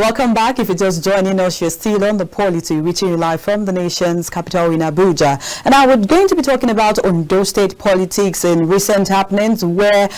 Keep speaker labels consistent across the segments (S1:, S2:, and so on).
S1: Welcome back. If you're just joining us, you're still on the POLITY, reaching you live from the nation's capital in Abuja. And now we're going to be talking about Ondo State politics in recent happenings, where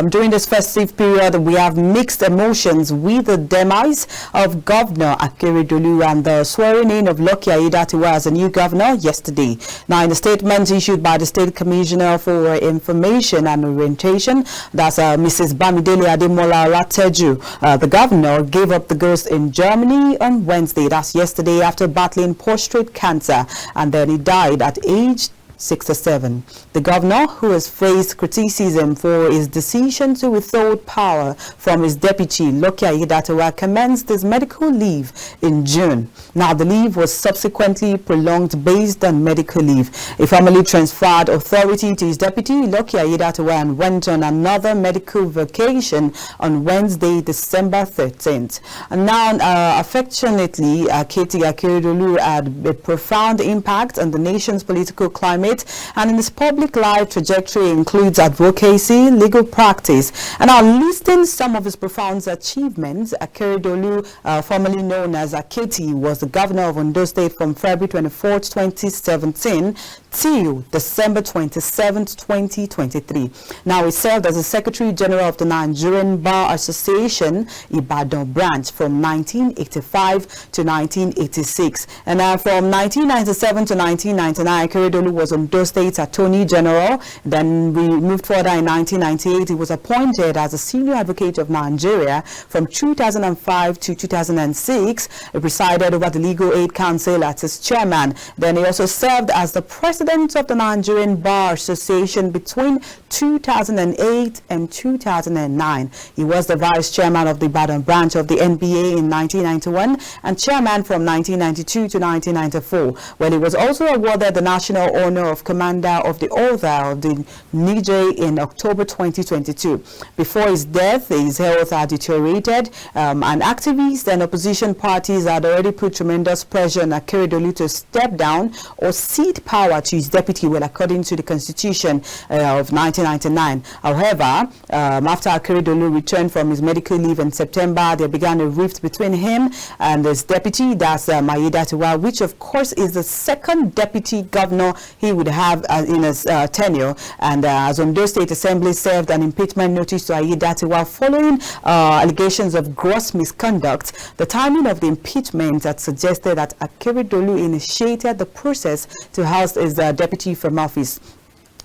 S1: during this festive period we have mixed emotions with the demise of Governor Akeredolu and the swearing in of Lucky Aiyedatiwa as a new governor yesterday. Now, in the statement issued by the State Commissioner for Information and Orientation, that's Mrs. Bamidele Ademola Olateju, the governor gave up the ghost in Germany on Wednesday, that's yesterday, after battling prostate cancer, and then he died at age 67. The governor, who has faced criticism for his decision to withhold power from his deputy, Lucky Aiyedatiwa, commenced his medical leave in June. Now, the leave was subsequently prolonged based on medical leave. He formally transferred authority to his deputy, Lucky Aiyedatiwa, and went on another medical vacation on Wednesday, December 13th. And now, affectionately, Katie Akeredolu had a profound impact on the nation's political climate, and in his public life trajectory includes advocacy, legal practice, and are listing some of his profound achievements. Akeredolu, formerly known as Aketi, was the governor of Ondo State from February 24, 2017 till December 27, 2023. Now, he served as the Secretary General of the Nigerian Bar Association, Ibadan branch, from 1985 to 1986. And from 1997 to 1999, Akeredolu was Ondo State Attorney General. Then we moved further in 1998. He was appointed as a Senior Advocate of Nigeria from 2005 to 2006. He presided over the Legal Aid Council as its chairman. Then he also served as the President of the Nigerian Bar Association between 2008 and 2009. He was the Vice Chairman of the Ibadan branch of the NBA in 1991 and Chairman from 1992 to 1994, when he was also awarded the National Honor of Commander of the Order of the Niger in October 2022. Before his death, his health had deteriorated, and activists and opposition parties had already put tremendous pressure on Akeredolu to step down or cede power to his deputy, well, according to the Constitution of 1999. However, after Akeredolu returned from his medical leave in September, there began a rift between him and his deputy, that's Aiyedatiwa, which of course is the second deputy governor he would have in his tenure. And as Ondo State Assembly served an impeachment notice to Aiyedatiwa following allegations of gross misconduct, the timing of the impeachment had suggested that Akeredolu initiated the process to oust his deputy from office.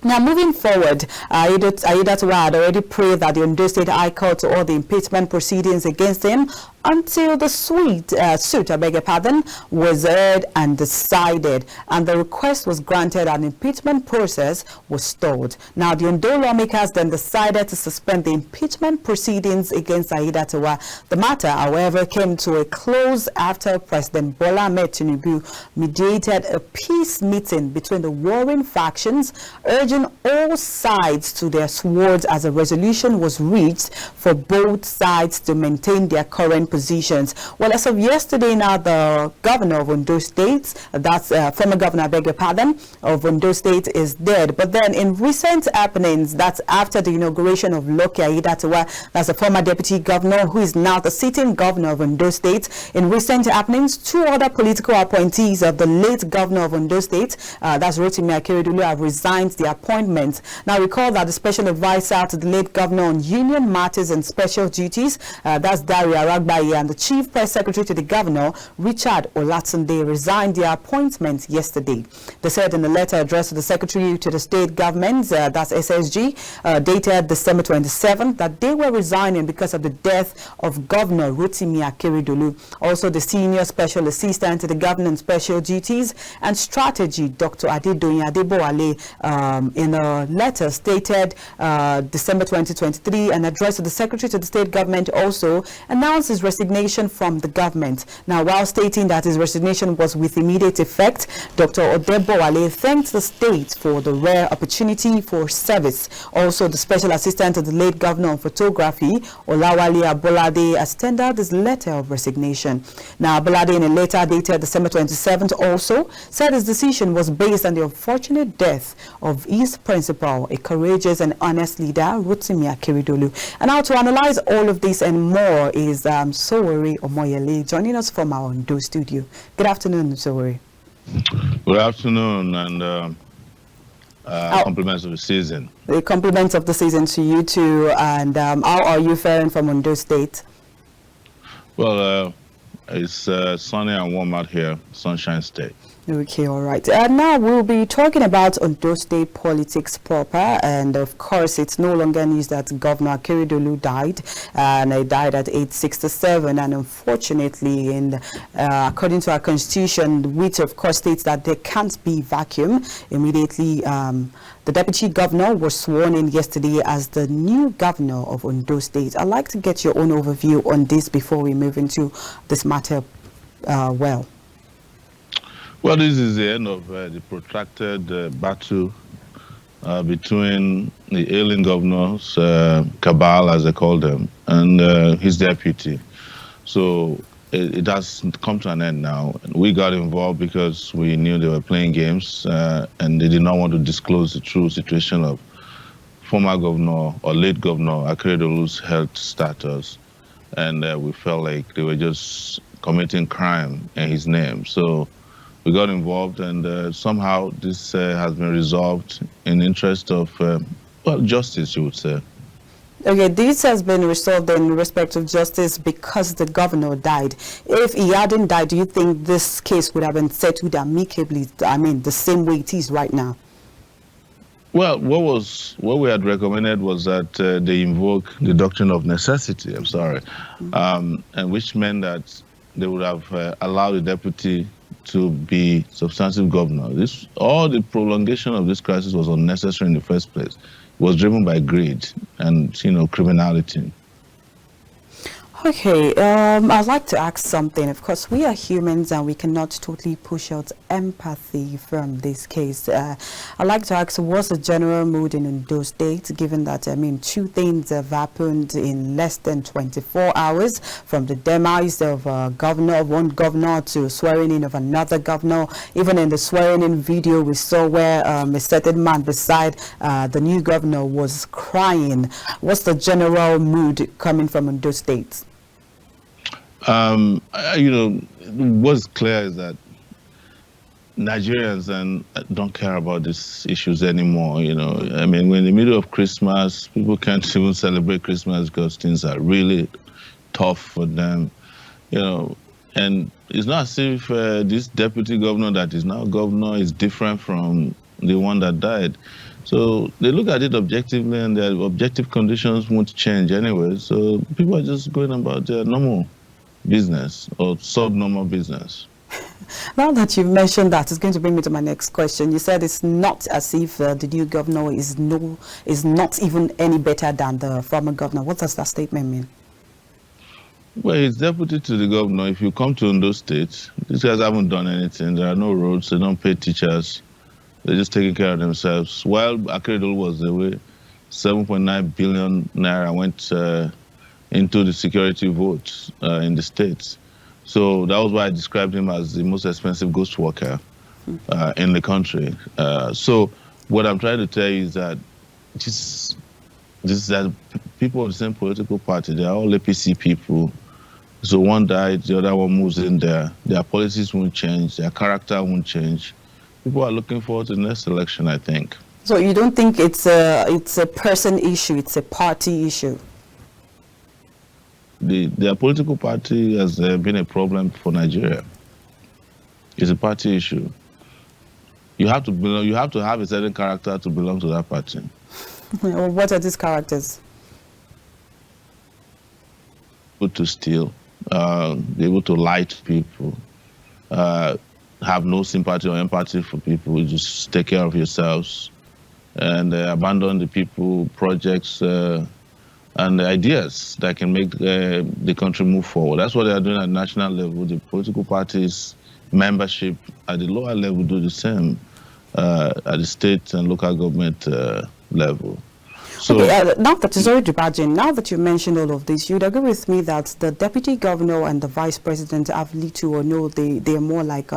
S1: Now, moving forward, Aiyedatiwa had already prayed that the Ondo State High Court to all the impeachment proceedings against him until the suit, was heard and decided, and the request was granted and impeachment process was stalled. Now, the Ondo lawmakers then decided to suspend the impeachment proceedings against Aiyedatiwa. The matter, however, came to a close after President Bola Ahmed Tinubu mediated a peace meeting between the warring factions, urging all sides to their swords as a resolution was reached for both sides to maintain their current positions. Well, as of yesterday now, the governor of Ondo State, that's former governor, of Ondo State, is dead. But then in recent happenings, that's after the inauguration of Lucky Aiyedatiwa, that's a former deputy governor who is now the sitting governor of Ondo State. In recent happenings, two other political appointees of the late governor of Ondo State, that's Rotimi Akeredolu, have resigned their appointments. Now, recall that the special advisor to the late governor on union matters and special duties, that's Dari Aragbaye, and the chief press secretary to the governor, Richard Olatunde, resigned their appointment yesterday. They said in a letter addressed to the secretary to the state government, that's SSG, dated December 27th, that they were resigning because of the death of Governor Rotimi Akeredolu. Also, the senior special assistant to the governor on special duties and strategy, Dr. Adedoyin Adebowale, in a letter stated December 2023, and addressed to the secretary to the state government, also announced his resignation from the government. Now, while stating that his resignation was with immediate effect, Dr. Adebowale thanked the state for the rare opportunity for service. Also, the special assistant to the late governor on photography, Olawale Abolade, has tendered his letter of resignation. Now, Abolade, in a letter dated December 27th, also said his decision was based on the unfortunate death of his principal, a courageous and honest leader, Rotimi Akeredolu. And now, to analyze all of this and more is Sowore Omoyele, joining us from our Ondo studio. Good afternoon, Sowore.
S2: Good afternoon, and compliments of the season.
S1: The compliments of the season to you too. And how are you faring from Ondo State?
S2: Well, it's sunny and warm out here, Sunshine State.
S1: Okay, all right. Now we'll be talking about Ondo State politics proper, and of course it's no longer news that Governor Akeredolu died, and he died at age 67, and unfortunately, according to our constitution, which of course states that there can't be vacuum, immediately the deputy governor was sworn in yesterday as the new governor of Ondo State. I'd like to get your own overview on this before we move into this matter.
S2: Well, this is the end of the protracted battle between the ailing governors, cabal as they call them, and his deputy. So it has come to an end now. We got involved because we knew they were playing games and they did not want to disclose the true situation of former governor or late governor Akeredolu's health status. And we felt like they were just committing crime in his name. So we got involved, and somehow this has been resolved in the interest of, justice, you would say.
S1: Okay, this has been resolved in respect of justice because the governor died. If he hadn't died, do you think this case would have been settled amicably, I mean, the same way it is right now?
S2: Well, what we had recommended was that they invoke the doctrine of necessity, and which meant that they would have allowed the deputy to be substantive governor. All the prolongation of this crisis was unnecessary in the first place. It was driven by greed and, criminality.
S1: Okay, I'd like to ask something. Of course, we are humans and we cannot totally push out empathy from this case. I'd like to ask, what's the general mood in Ondo State, given that, two things have happened in less than 24 hours, from the demise of one governor to swearing in of another governor. Even in the swearing in video, we saw where a certain man beside the new governor was crying. What's the general mood coming from Ondo State?
S2: What's clear is that Nigerians don't care about these issues anymore. We're in the middle of Christmas. People can't even celebrate Christmas because things are really tough for them. And it's not as if this deputy governor that is now governor is different from the one that died. So they look at it objectively, and their objective conditions won't change anyway. So people are just going about their normal business or subnormal business.
S1: Now that you've mentioned that, it's going to bring me to my next question. You said it's not as if the new governor is not even any better than the former governor. What does that statement mean?
S2: Well, he's deputy to the governor. If you come to Ondo State, these guys haven't done anything. There are no roads. They don't pay teachers. They're just taking care of themselves. While Akeredolu was away, 7.9 billion naira went into the security votes in the states. So that was why I described him as the most expensive ghost worker in the country. So what I'm trying to tell you is that that people of the same political party, they are all APC people. So one died, the other one moves in there. Their policies won't change, their character won't change. People are looking forward to the next election, I think.
S1: So you don't think it's a person issue, it's a party issue?
S2: Their political party has been a problem for Nigeria. It's a party issue. You have to belong. You have to have a certain character to belong to that party.
S1: What are these characters?
S2: Able to steal, be able to lie to people, have no sympathy or empathy for people. You just take care of yourselves and abandon the people, projects, and the ideas that can make the country move forward. That's what they are doing at national level. The political parties' membership at the lower level do the same at the state and local government level. So,
S1: okay, now that you mentioned all of this, you'd agree with me that the deputy governor and the vice president have little or no, they are more like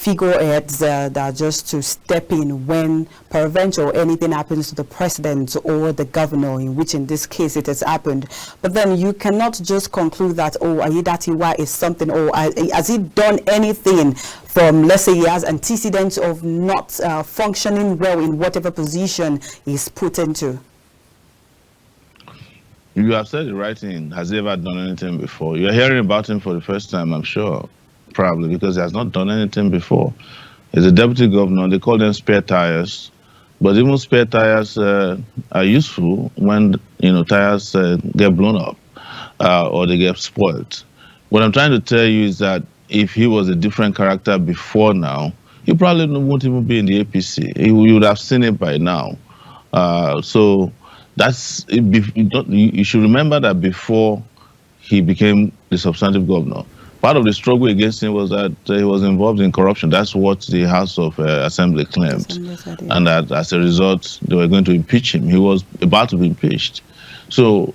S1: figureheads that are just to step in when peradventure anything happens to the president or the governor, in which in this case it has happened. But then you cannot just conclude that, oh, Ayedatiwa is something, or has he done anything from, let's say, he has antecedents of not functioning well in whatever position he's put into.
S2: You have said the right thing. Has he ever done anything before? You're hearing about him for the first time, I'm sure, probably, because he has not done anything before. He's a deputy governor. They call them spare tires. But even spare tires are useful when, tires get blown up or they get spoiled. What I'm trying to tell you is that if he was a different character before now, he probably wouldn't even be in the APC. You would have seen it by now. So that's, you should remember that before he became the substantive governor, part of the struggle against him was that he was involved in corruption. That's what the House of Assembly claimed. And that as a result, they were going to impeach him. He was about to be impeached. So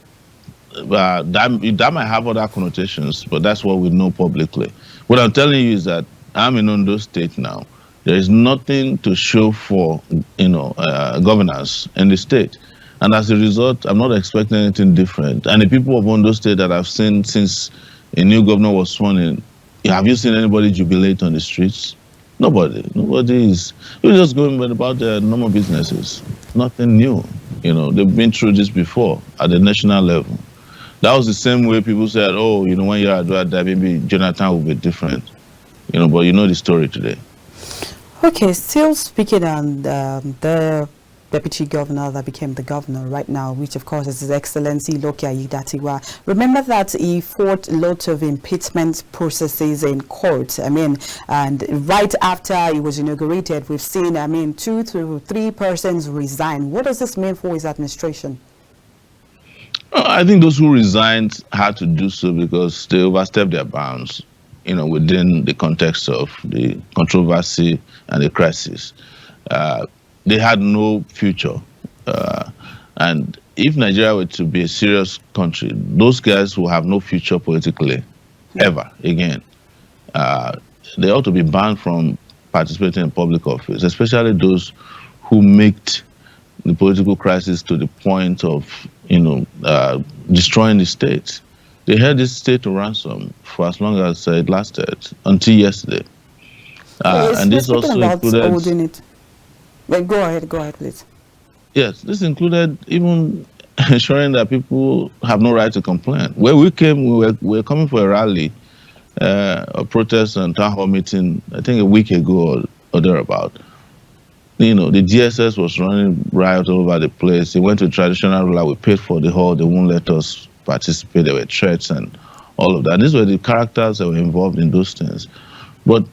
S2: that might have other connotations, but that's what we know publicly. What I'm telling you is that I'm in Ondo State now. There is nothing to show for, governance in the state. And as a result, I'm not expecting anything different. And the people of Ondo State that I've seen since a new governor was sworn in, have you seen anybody jubilate on the streets? Nobody. Nobody is. We're just going about their normal businesses. Nothing new. They've been through this before at the national level. That was the same way people said, oh, when you're at that, maybe Jonathan will be different. But you know the story today.
S1: Okay, still speaking on the deputy governor that became the governor right now, which of course is His Excellency Loke Ayedatiwa. Remember that he fought a lot of impeachment processes in court. And right after he was inaugurated, we've seen, 2 to 3 persons resign. What does this mean for his administration?
S2: I think those who resigned had to do so because they overstepped their bounds, within the context of the controversy and the crisis. They had no future. And if Nigeria were to be a serious country, those guys will have no future politically, ever again. They ought to be banned from participating in public office, especially those who made the political crisis to the point of, destroying the state. They held this state to ransom for as long as it lasted, until yesterday. And this also included...
S1: Well, go ahead, please.
S2: Yes, this included even ensuring that people have no right to complain. Where we came, we were coming for a rally, a protest and town hall meeting, I think a week ago or thereabout. The DSS was running riot all over the place. They went to traditional ruler. We paid for the hall. They won't let us participate. There were threats and all of that. These were the characters that were involved in those things. But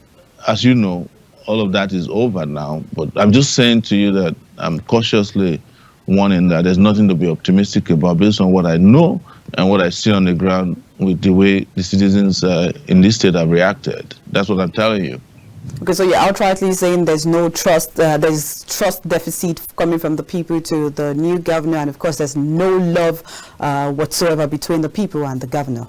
S2: as you know, all of that is over now. But I'm just saying to you that I'm cautiously warning that there's nothing to be optimistic about based on what I know and what I see on the ground with the way the citizens in this state have reacted. That's what I'm telling you.
S1: Okay, so you're outrightly saying there's no trust, there's trust deficit coming from the people to the new governor, and of course there's no love whatsoever between the people and the governor.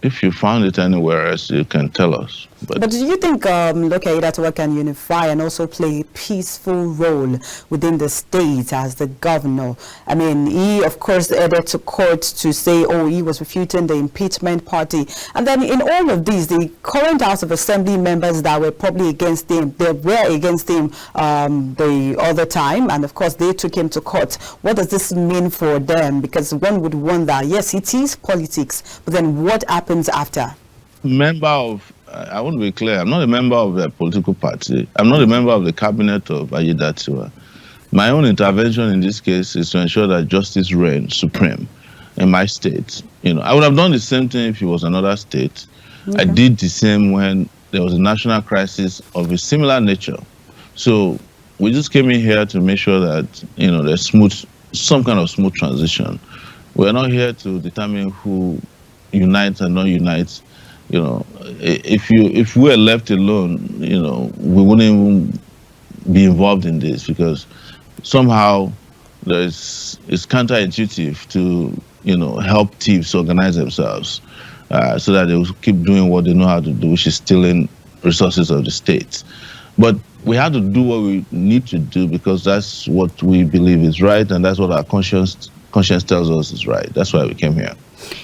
S2: If you found it anywhere else, you can tell us.
S1: But do you think Loke Ayedatiwa can unify and also play a peaceful role within the state as the governor? He, of course, headed to court to say, oh, he was refuting the impeachment party. And then in all of these, the current House of Assembly members that were probably against him, they were against him the other time. And, of course, they took him to court. What does this mean for them? Because one would wonder, yes, it is politics, but then what happens after?
S2: I want to be clear, I'm not a member of a political party. I'm not a member of the cabinet of Ayedatiwa. My own intervention in this case is to ensure that justice reigns supreme in my state. I would have done the same thing if it was another state. I did the same when there was a national crisis of a similar nature. So we just came in here to make sure that, there's some kind of smooth transition. We're not here to determine who unites and not unites. If we were left alone, we wouldn't even be involved in this, because somehow it's counterintuitive to help thieves organize themselves so that they will keep doing what they know how to do, which is stealing resources of the state. But we have to do what we need to do because that's what we believe is right, and that's what our conscience tells us is right. That's why we came here.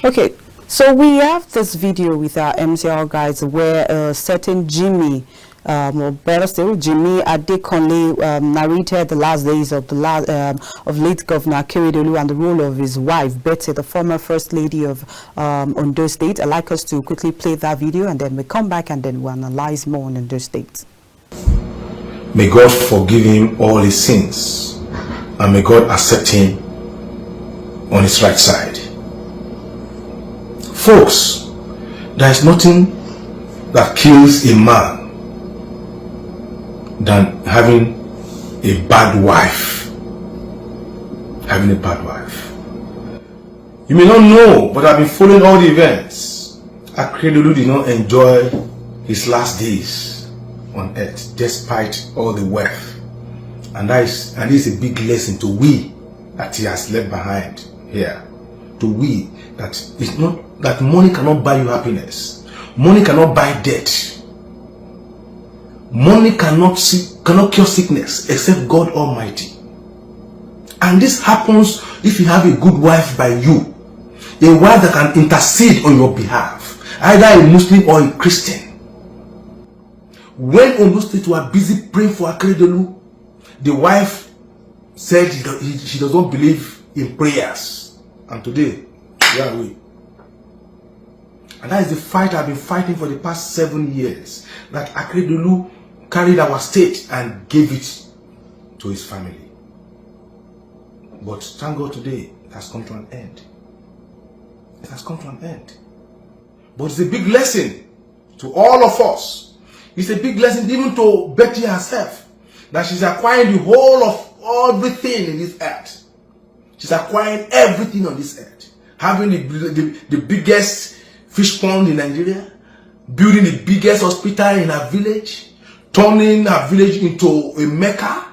S1: Okay, so we have this video with our MCR guys where a certain Jimmy, or better still, Jimmy Adekunle narrated the last days of late Governor Akeredolu and the role of his wife Betty, the former First Lady of Ondo State. I'd like us to quickly play that video, and then we come back and then we'll analyze more on Ondo State.
S3: May God forgive him all his sins, and may God accept him on his right side. Folks, there is nothing that kills a man than having a bad wife. Having a bad wife. You may not know, but I've been following all the events. Akeredolu did not enjoy his last days on earth despite all the wealth. And this is a big lesson to we that he has left behind here. To we that it's not that money cannot buy you happiness. Money cannot buy death. Money cannot cure sickness except God Almighty. And this happens if you have a good wife by you. A wife that can intercede on your behalf. Either a Muslim or a Christian. When Ondo State were busy praying for Akeredolu, the wife said she does not believe in prayers. And today, where are we? And that is the fight I've been fighting for the past 7 years. That Akeredolu carried our state and gave it to his family. But thank God today, it has come to an end. It has come to an end. But it's a big lesson to all of us. It's a big lesson even to Betty herself. That she's acquiring the whole of everything in this earth. She's acquiring everything on this earth. Having the biggest fish pond in Nigeria. Building the biggest hospital in her village. Turning her village into a Mecca,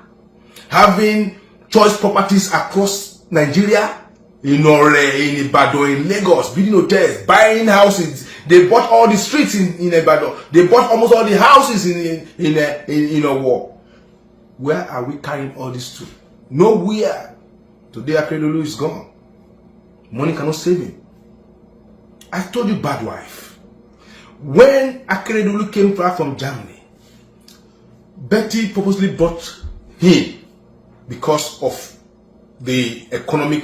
S3: having choice properties across Nigeria, in Ore, in Ibadan, in Lagos, building hotels, buying houses. They bought all the streets in Ibadan. They bought almost all the houses in Owo. Where are we carrying all this to? Nowhere. Today Akeredolu is gone. Money cannot save him. I told you, bad wife. When Akeredolu came back from Germany, Betty purposely brought him because of the economic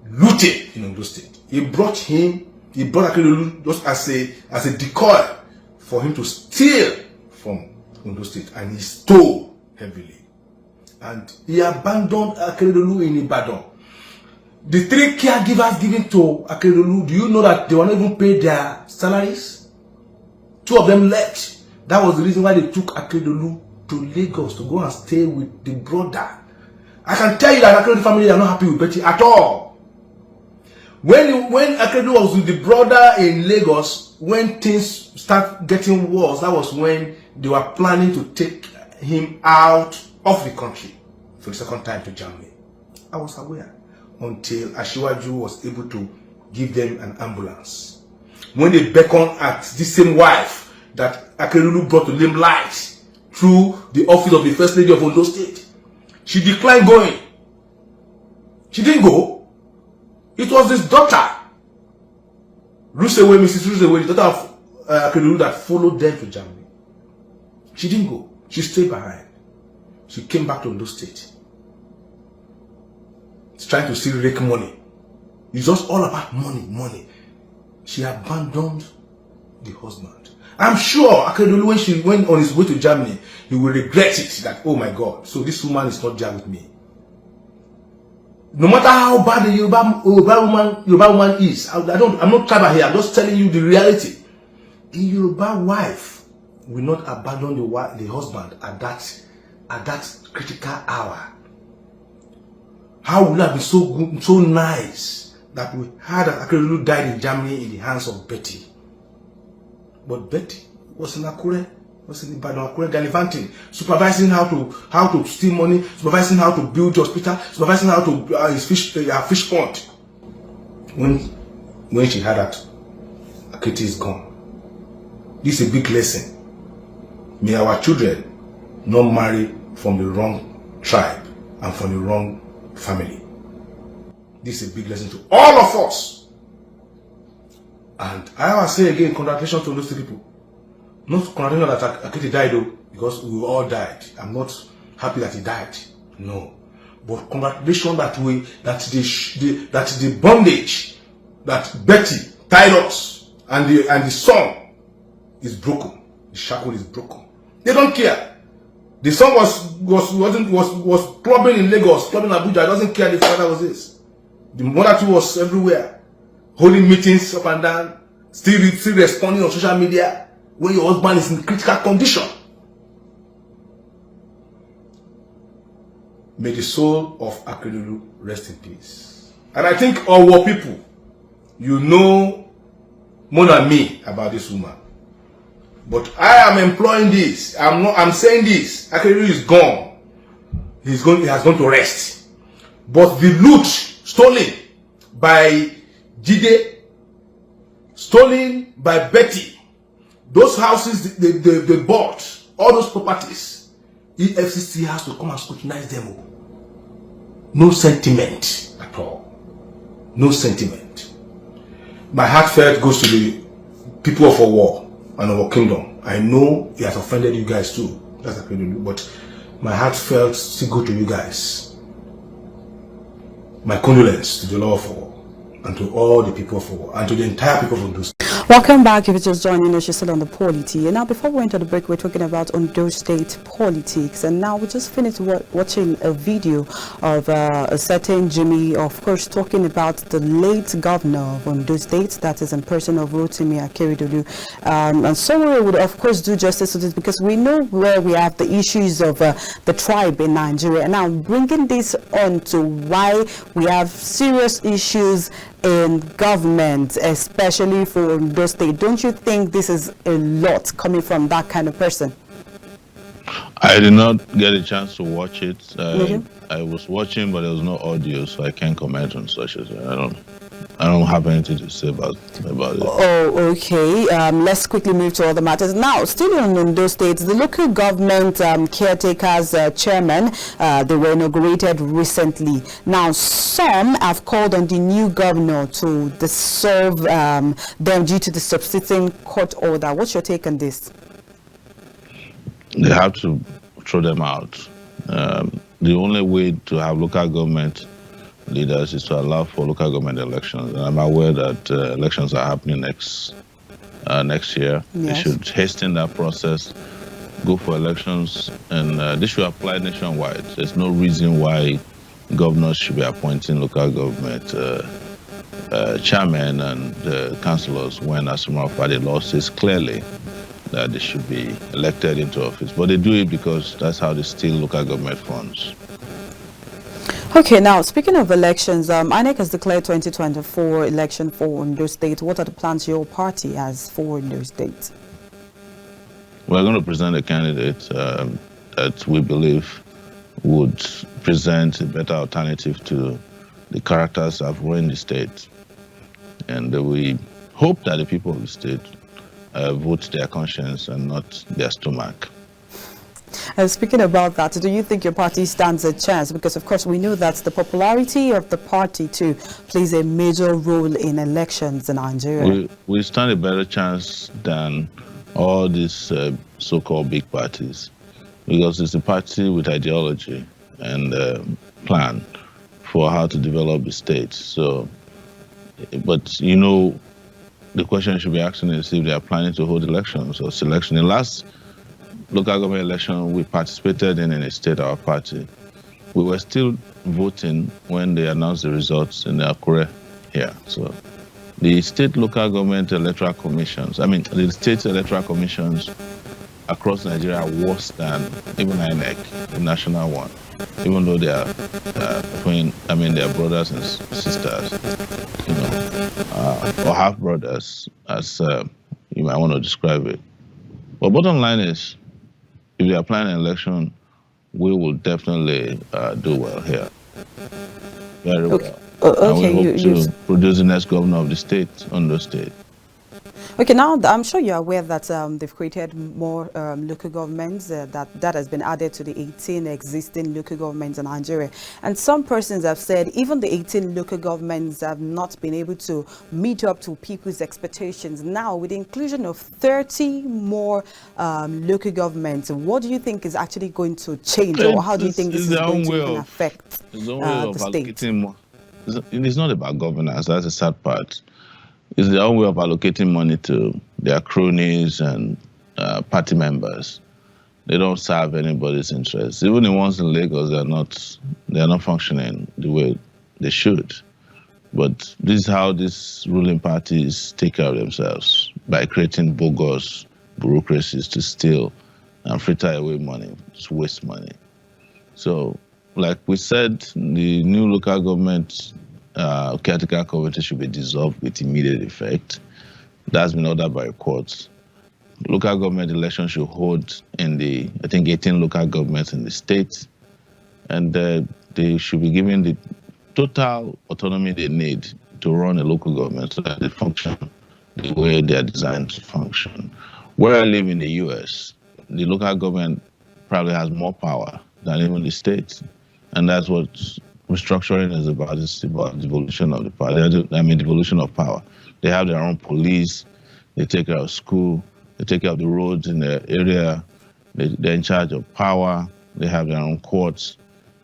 S3: looting in Ondo State. He brought Akeredolu just as a decoy for him to steal from Ondo State, and he stole heavily. And he abandoned Akeredolu in Ibadan. The 3 caregivers given to Akeredolu, do you know that they were not even paid their salaries? 2 of them left. That was the reason why they took Akeredolu to Lagos to go and stay with the brother. I can tell you that Akeredolu family are not happy with Betty at all. When Akeredolu was with the brother in Lagos, when things start getting worse, that was when they were planning to take him out of the country for the second time to Germany. I was aware until Asiwaju was able to give them an ambulance. When they beckoned at this same wife that Akeredolu brought to limelight through the office of the First Lady of Ondo State, she declined going. She didn't go. It was his daughter, Mrs. Ruseway, the daughter of Akeredolu, that followed them to Germany. She didn't go. She stayed behind. She came back to Ondo State. She's trying to still rake money. It's just all about money, money. She abandoned the husband. I'm sure Akeredolu, when she went on his way to Germany, he will regret it. That, oh my God, so this woman is not there with me. No matter how bad the Yoruba woman is, I'm not tribal here. I'm just telling you the reality. A Yoruba wife will not abandon the husband at that critical hour. How would it have been so good, so nice that we heard that Akeredolu died in Germany in the hands of Betty? But Betty was in Akure, was in Ibadan, Akure, gallivanting, supervising how to steal money, supervising how to build hospital, supervising how to his fish pond. When she heard that Akete is gone, this is a big lesson May our children not marry from the wrong tribe and from the wrong family. This is a big lesson to all of us. And I will say again, congratulations to those two people. Not congratulations that Akiti died though, because we all died. I'm not happy that he died. No. But congratulations that the bondage that Betty tied us and the song is broken. The shackle is broken. They don't care. The song was clubbing in Lagos, clubbing in Abuja. It doesn't care the father was this. The mother too was everywhere, holding meetings up and down, still responding on social media when your husband is in critical condition. May the soul of Akeredolu rest in peace. And I think our people, you know more than me about this woman. But I am employing this. I'm saying this. Akeredolu is gone. He has gone to rest. But the loot stolen by Jide, stolen by Betty, those houses they bought, all those properties, EFCC has to come and scrutinize them. No sentiment at all. No sentiment. My heartfelt goes to the people of our war and our kingdom. I know it has offended you guys too. That's a but my heartfelt still go to you guys. My condolence to the Lord of war and to all the people of war and to the entire people of Ondo.
S1: Welcome back. If you're just joining us, you're still on the Polity. And now, before we went to the break, we're talking about Ondo State politics. And now we just finished watching a video of a certain Jimmy, of course, talking about the late governor of Ondo State, that is in person of Rotimi Akeredolu. And Sowore would, of course, do justice to this because we know where we have the issues of the tribe in Nigeria. And now, bringing this on to why we have serious issues in government, especially for Ondo State. Don't you think this is a lot coming from that kind of person?
S2: I did not get a chance to watch it. I was watching, but there was no audio, so I can't comment on such as I don't have anything to say about it.
S1: Oh, okay. Let's quickly move to other matters. Now, still in Ondo State, the local government caretakers chairman, they were inaugurated recently. Now, some have called on the new governor to dissolve them due to the substituting court order. What's your take on this?
S2: They have to throw them out. The only way to have local government leaders is to allow for local government elections. And I'm aware that elections are happening next year. Yes. They should hasten that process, go for elections, and this should apply nationwide. There's no reason why governors should be appointing local government chairmen and councillors when, as a matter of fact, the law says clearly that they should be elected into office. But they do it because that's how they steal local government funds.
S1: Okay, now speaking of elections, INEC has declared 2024 election for Ondo State. What are the plans your party has for Ondo State?
S2: We're going to present a candidate that we believe would present a better alternative to the characters that have ruined the state. And we hope that the people of the state vote their conscience and not their stomach.
S1: Speaking about that, do you think your party stands a chance? Because, of course, we know that the popularity of the party, too, plays a major role in elections in Nigeria.
S2: We stand a better chance than all these so-called big parties, because it's a party with ideology and plan for how to develop the state. So, but, you know, the question should be asking is if they are planning to hold elections or selection. In the last local government election we participated in a state, our party, we were still voting when they announced the results in Akure here. So the state local government electoral commissions, the state electoral commissions across Nigeria are worse than even INEC, the national one, even though they are they are brothers and sisters, or half brothers, as you might want to describe it. But bottom line is, if they are planning an election, we will definitely do well here. Very well.
S1: Okay,
S2: and we hope to produce the next governor of the state, Ondo State.
S1: Okay, now I'm sure you're aware that they've created more local governments, that has been added to the 18 existing local governments in Nigeria. And some persons have said even the 18 local governments have not been able to meet up to people's expectations. Now, with the inclusion of 30 more local governments, what do you think is actually going to change, or how do you think this is going to even affect the state?
S2: It's not about governance, that's the sad part. It's their own way of allocating money to their cronies and party members. They don't serve anybody's interests. Even the ones in Lagos, they're not functioning the way they should. But this is how these ruling parties take care of themselves, by creating bogus bureaucracies to steal and fritter away money, to waste money. So, like we said, the new local government caretaker committee should be dissolved with immediate effect. That's been ordered by courts. Local government elections should hold in the, I think, 18 local governments in the state, and they should be given the total autonomy they need to run a local government so that they function the way they are designed to function. Where I live in the US, the local government probably has more power than even the state, and that's what restructuring is about. It's about devolution of the power. Devolution of power. They have their own police. They take care of school. They take care of the roads in the area. They're in charge of power. They have their own courts,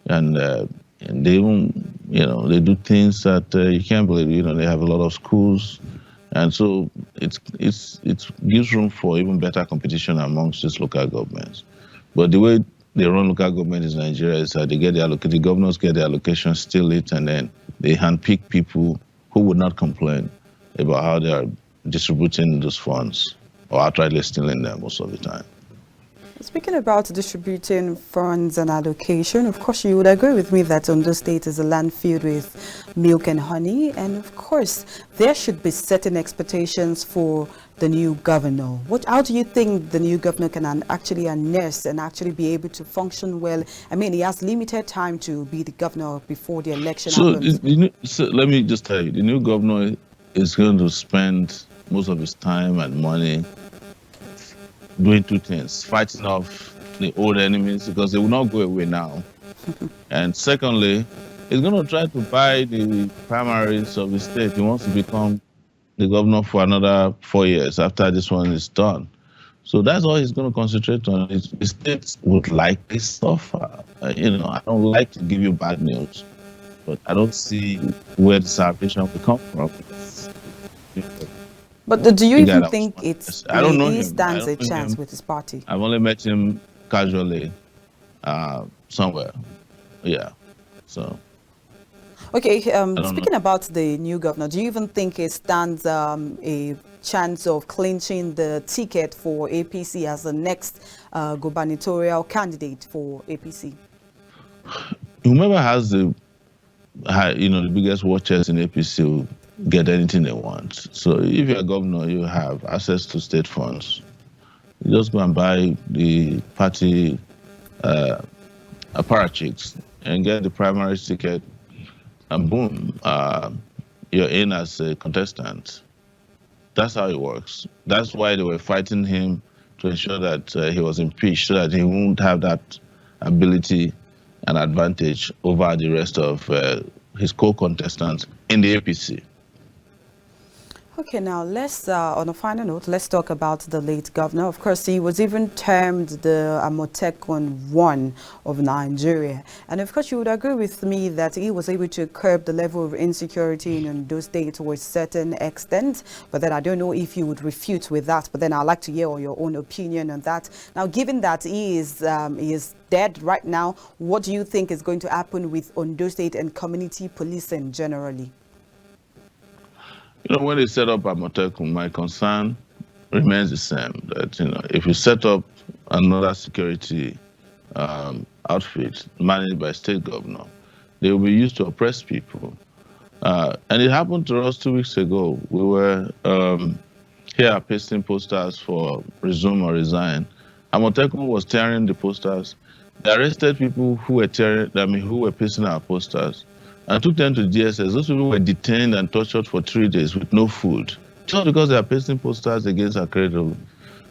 S2: and they even, they do things that you can't believe. They have a lot of schools, and so it gives room for even better competition amongst these local governments. But the way they run local government in Nigeria is that the governors get their allocation, steal it, and then they handpick people who would not complain about how they are distributing those funds, or outrightly stealing them most of the time.
S1: Speaking about distributing funds and allocation, of course, you would agree with me that Ondo State is a land filled with milk and honey. And of course, there should be certain expectations for the new governor. How do you think the new governor can actually harness and actually be able to function well? I mean, he has limited time to be the governor before the election happens.
S2: So let me just tell you, the new governor is going to spend most of his time and money doing two things: fighting off the old enemies, because they will not go away now. And secondly, he's going to try to buy the primaries of the state. He wants to become the governor for another 4 years after this one is done. So that's all he's going to concentrate on. The state would like this stuff. I don't like to give you bad news, but I don't see where the salvation will come from.
S1: But do you even think he stands a chance with his party?
S2: I've only met him casually somewhere. Yeah. So.
S1: Okay. Speaking about the new governor, do you even think he stands a chance of clinching the ticket for APC as the next gubernatorial candidate for APC?
S2: Whomever has the biggest watchers in APC will get anything they want. So if you're a governor, you have access to state funds. You just go and buy the party apparatchiks and get the primary ticket, and boom, you're in as a contestant. That's how it works. That's why they were fighting him, to ensure that he was impeached, so that he won't have that ability and advantage over the rest of his co-contestants in the APC.
S1: Okay, now let's, on a final note, let's talk about the late governor. Of course, he was even termed the Amotekun One of Nigeria. And of course, you would agree with me that he was able to curb the level of insecurity in Ondo State to a certain extent. But then I don't know if you would refute with that. But then I'd like to hear your own opinion on that. Now, given that he is dead right now, what do you think is going to happen with Ondo State and community policing generally?
S2: When they set up Amotekun, my concern remains the same. That, if you set up another security outfit managed by state governor, they will be used to oppress people. And it happened to us 2 weeks ago. We were here pasting posters for resume or resign. Amotekun was tearing the posters. They arrested people who were who were pasting our posters, and took them to DSS. Those people were detained and tortured for 3 days with no food. just because they are pasting posters against Akeredolu.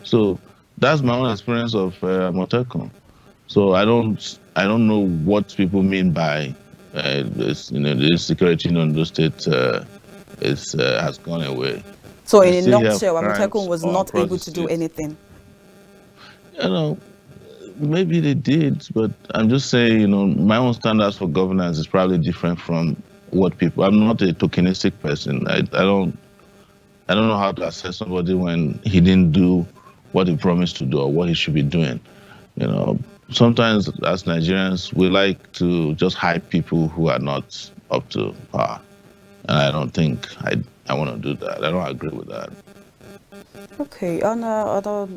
S2: So that's my own experience of Motekun. So I don't know what people mean by this. The security in Ondo State has gone away.
S1: So
S2: We
S1: in a
S2: still have
S1: nutshell,
S2: crimes
S1: Amotekun was
S2: all
S1: not
S2: across
S1: able
S2: the
S1: to do
S2: state.
S1: anything.
S2: Maybe they did, but I'm just saying, my own standards for governance is probably different from what people. I'm not a tokenistic person. I don't know how to assess somebody when he didn't do what he promised to do or what he should be doing. Sometimes as Nigerians, we like to just hype people who are not up to par. And I don't think I want to do that. I don't agree with that.
S1: Okay, on other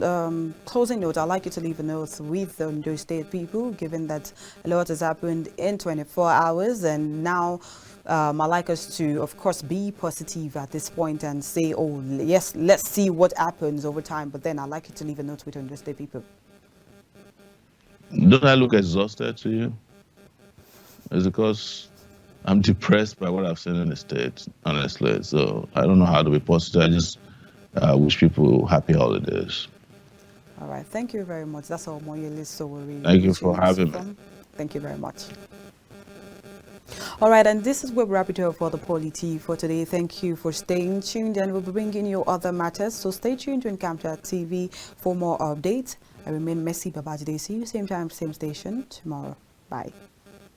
S1: closing note, I'd like you to leave a note with the Ondo State people, given that a lot has happened in 24 hours, and now I'd like us to, of course, be positive at this point and say, oh, yes, let's see what happens over time. But then I'd like you to leave a note with Ondo State people.
S2: Don't I look exhausted to you? It's because I'm depressed by what I've seen in the States, honestly. So I don't know how to be positive. I just wish people happy holidays.
S1: All right. Thank you very much. That's all, Omoyele Sowore.
S2: Thank you for having me.
S1: Thank you very much. All right, and this is where we wrap it up for the POLITY for today. Thank you for staying tuned, and we'll be bringing you other matters. So stay tuned to KAFTAN TV for more updates. I remain Messi Babajide. See you same time, same station tomorrow. Bye.